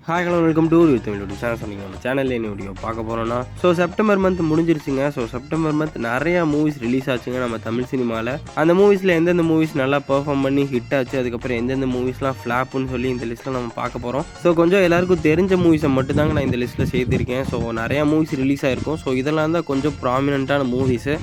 Hi hello welcome to you Tamil channel. சொன்னீங்க நம்ம சேனலில் என்ன வீடியோ பார்க்க போகிறோன்னா செப்டம்பர் மந்த் முடிஞ்சிருச்சுங்க. செப்டம்பர் மந்த் நிறையா மூவிஸ் ரிலீஸ் ஆச்சுங்க நம்ம தமிழ் சினிமாவில். அந்த மூவிஸில் எந்தெந்த மூவிஸ் நல்லா பெர்ஃபார்ம் பண்ணி ஹிட் ஆச்சு, அதுக்கப்புறம் எந்தெந்த மூவிஸ்லாம் ஃப்ளாப்னு சொல்லி இந்த லிஸ்ட்டில் நம்ம பார்க்க போகிறோம். கொஞ்சம் எல்லாருக்கும் தெரிஞ்ச மூவிஸை மட்டும்தாங்க நான் இந்த லிஸ்ட்டில் சேர்த்துருக்கேன். நிறையா மூவிஸ் ரிலீஸ் ஆகிருக்கும். இதெல்லாம் தான் கொஞ்சம் ப்ராமினெண்ட்டான மூவிஸு.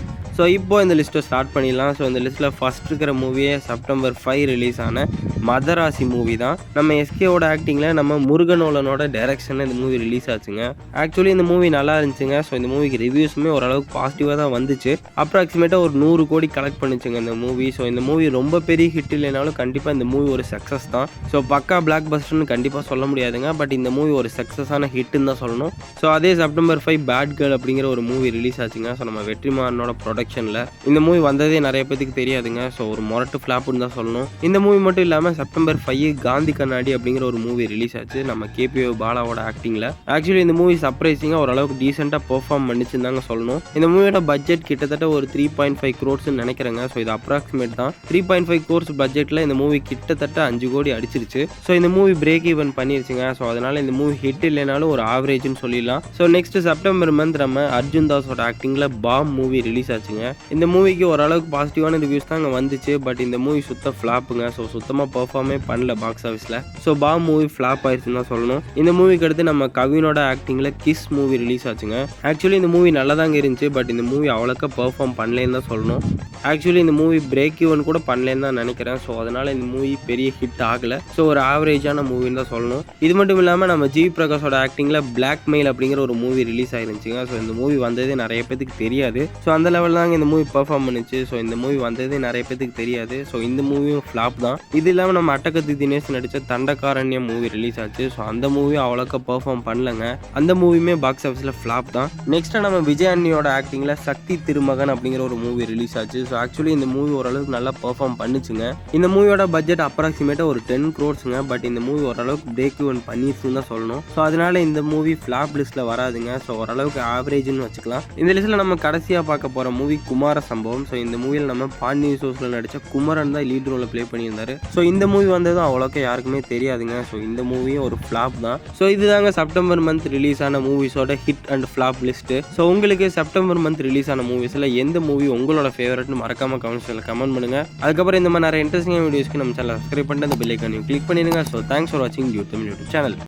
இப்போ இந்த லிஸ்ட்டை ஸ்டார்ட் பண்ணிடலாம். இந்த லிஸ்ட்டில் ஃபஸ்ட் இருக்கிற மூவியே செப்டம்பர் 5 ரிலீஸ் ஆன மதராசி மூவி தான். நம்ம எஸ்கேவோட ஆக்டிங்கில் நம்ம முருகனோலனோட டைரக்ஷனில் இந்த மூவி ரிலீஸ் ஆச்சுங்க. ஆக்சுவலி இந்த மூவி நல்லா இருந்துச்சுங்க. இந்த மூவிக்கு ரிவ்யூஸுமே ஓரளவுக்கு பாசிட்டிவாக தான் வந்துச்சு. அப்ராக்சிமேட்டாக ஒரு 100 கோடி கலெக்ட் பண்ணிச்சுங்க இந்த மூவி. இந்த மூவி ரொம்ப பெரிய ஹிட் இல்லைனாலும் கண்டிப்பாக இந்த மூவி ஒரு சக்ஸஸ் தான். பக்கா பிளாக் பஸ்டர்னு கண்டிப்பாக சொல்ல முடியாதுங்க. பட் இந்த மூவி ஒரு சக்ஸஸான ஹிட்டுன்னு தான் சொல்லணும். அதே செப்டம்பர் 5 பேட் கேர்ள் அப்படிங்கிற ஒரு மூவி ரிலீஸ் ஆச்சுங்க. நம்ம வெற்றிமாறனோட ப்ரொடக்ஷனில் இந்த மூவி வந்ததே நிறைய பேருக்கு தெரியாதுங்க. ஒரு மொரட்டு ஃப்ளாப்னு தான் சொல்லணும். இந்த மூவி மட்டும் இல்லாமல் செப்டம்பர் 5 காந்தி கண்ணாடி அப்படிங்கிற ஒரு மூவி ரிலீஸ் ஆச்சு நம்ம கேபிஓ பாலாவோட ஆக்டிங்கில். ஆக்சுவலி இந்த மூவி சர்ப்ரைசிங்காக ஓரளவுக்கு டீசெண்டாக பெர்ஃபார்ம் பண்ணிச்சுன்னு தாங்க சொல்லணும். இந்த மூவியோட பட்ஜெட் கிட்டத்தட்ட ஒரு 3.5 crores நினைக்கிறேங்க. இது அப்ராக்சிமேட் தான். 3.5 crores பட்ஜெட்டில் இந்த மூவி கிட்டத்தட்ட 5 கோடி அடிச்சிருச்சு. இந்த மூவி பிரேக் ஈவன் பண்ணிருச்சுங்க. அதனால இந்த மூவி ஹிட் இல்லைனாலும் ஒரு ஆவரேஜ்னு சொல்லிடலாம். நெக்ஸ்ட் செப்டம்பர் மந்த் நம்ம அர்ஜுன் தாஸோட ஆக்டிங்கில் பாம் மூவி ரிலீஸ் ஆச்சுங்க. இந்த மூவிக்கு ஓரளவுக்கு பாசிட்டிவான ரிவ்யூஸ் தான் வந்துச்சு. பட் இந்த மூவி சுத்த ஃப்ளாப்புங்க. சுத்தமாக பெர்ஃபார்மே பண்ணல பாக்ஸ் ஆஃபீஸில். பாம் மூவி ஃப்ளாப் ஆயிடுச்சுன்னு தான் சொல்லணும். இந்த மூவிக்கு அடுத்து நம்ம கவினோட ஆக்டிங்கில் கிஸ் மூவி ரிலீஸ் ஆச்சுங்க. ஆக்சுவலி இந்த மூவி நல்லா தாங்க இருந்துச்சு. பட் இந்த மூவி அவ்வளோக்கா பெர்ஃபார்ம் பண்ணலேன்னு தான் சொல்லணும். ஆக்சுவலி இந்த மூவி பிரேக் ஈவன் கூட பண்ணலேன்னு தான் நினைக்கிறேன். அதனால இந்த மூவி பெரிய ஹிட் ஆகலை. ஒரு ஆவரேஜான மூவின்னு தான் சொல்லணும். இது மட்டும் இல்லாமல் நம்ம ஜி பிரகாஷோட ஆக்டிங்கில் பிளாக் மெயில் அப்படிங்கிற ஒரு மூவி ரிலீஸ் ஆயிருந்துச்சுங்க. இந்த மூவி வந்ததே நிறைய பேருக்கு தெரியாது. அந்த லெவல் தாங்க இந்த மூவி பெர்ஃபார்ம் பண்ணுச்சு. இந்த மூவி வந்ததே நிறைய பேருக்கு தெரியாது. இந்த மூவியும் ஃப்ளாப் தான். இது இல்லாமல் நம்ம அட்டகத்தி தினேஷ் நடித்த தண்டகாரண்யம் மூவி ரிலீஸ் ஆச்சு. அந்த மூவி அவ்வளோக்கா பெர்ஃபார்ம் பண்ணலங்க. அந்த மூவியுமே பாக்ஸ் ஆஃபீஸில் ஃப்ளாப் தான். நெக்ஸ்ட் நம்ம விஜய் அண்ணியோட ஆக்டிங்கில் சக்தி திருமகன் அப்படிங்கிற ஒரு மூவி ரிலீஸ் ஆச்சு. ஆக்சுவலி இந்த மூவி ஓரளவுக்கு நல்லா பெர்ஃபார்ம் பண்ணுச்சுங்க. இந்த மூவியோட பட்ஜெட் அப்ராக்சிமேட்டாக ஒரு 10 crores. பட் இந்த மூவி ஓரளவுக்கு பிரேக் ஈவன் பண்ணிருச்சுன்னு தான் சொல்லணும். அதனால இந்த மூவி ஃப்ளாப் லிஸ்ட்டில் வராதுங்க. ஓரளவுக்கு ஆவரேஜ்னு வச்சுக்கலாம். இந்த லிஸ்ட்டில் நம்ம கடைசியாக பார்க்க போகிற மூவி குமார சம்பவம். இந்த மூவியில் நம்ம பாண்டியன் சோர்ஸில் நடித்த குமரன் தான் லீட் ரோலில் ப்ளே பண்ணியிருந்தாரு. இந்த மூவி வந்ததும் அவ்வளோக்கா யாருக்குமே தெரியாதுங்க. இந்த மூவியும் ஒரு ஃப்ளாப் தான். இதுதாங்க செப்டம்பர் மந்த் ரிலீஸ் ஆன மூவிஸோட ஹிட் அண்ட் ஃப்ளாப் லிஸ்ட்டு. உங்களுக்கு செப்டம்பர் மந்த் ரிலீஸ் ஆன மூவிஸில் எந்த மூவி உங்களோட ஃபேவரட்னு மறக்காம கமெண்ட் பண்ணுங்க. அதுக்கப்புறம் இந்த மாதிரி நிறைய இன்ட்ரெஸ்டிங்கான வீடியோஸ்க்கு நம்ம சேனல் சப்ஸ்கிரைப் பண்ணிட்டு அந்த பெல் ஐக்கானையும் கிளிக் பண்ணிடுங்க. தேங்க்ஸ் ஃபார் வாட்சிங் யூ தமிழ் யூடியூப் சேனல்.